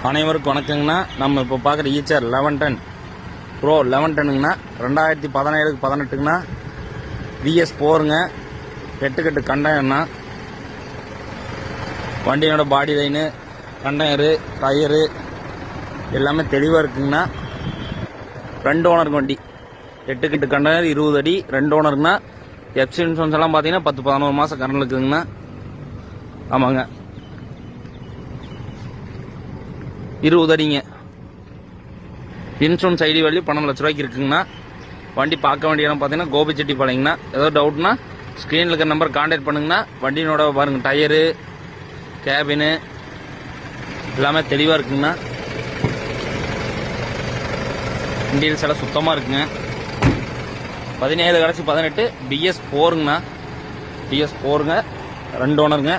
அனைவருக்கும் வணக்கங்கண்ணா. நம்ம இப்போ பார்க்குற ஈச்சர் 1110 ப்ரோ 1110ங்கண்ணா. 2017-18ங்கண்ணா. VS4ங்க. 8 கட்டு கண்டயர்ண்ணா. வண்டியோட பாடி லைனு, கண்டயரு, டயரு எல்லாமே தெளிவாக இருக்குங்கண்ணா. 2 ஓனருக்கு வண்டி. 8 கட்டு கண்டயர், 20 அடி, 2 ஓனருங்கண்ணா. எஃப்சி இன்சூரன்ஸ் எல்லாம் பார்த்தீங்கன்னா 10-11 மாதம் கரண்ட் இருக்குதுங்கண்ணா. ஆமாங்க, 20 அடிங்க. இன்சூரன்ஸ் ஐடி வேல்யூ 12 லட்ச ரூபாய்க்கு இருக்குங்கண்ணா. வண்டி பார்க்க வேண்டிய இடம் பார்த்தீங்கன்னா கோபிச்செட்டிப்பாளையங்கண்ணா. ஏதோ டவுட்னா ஸ்க்ரீனில் இருக்கிற நம்பர் கான்டாக்ட் பண்ணுங்கண்ணா. வண்டியோட பாருங்கள், டயரு, கேபினு எல்லாமே தெளிவாக இருக்குங்கண்ணா. இன்டீரியர்ஸ் எல்லாம் சுத்தமாக இருக்குங்க. 17 கடைசி 18 BS4ங்கண்ணா. BS4ங்க. 2 ஓனருங்க.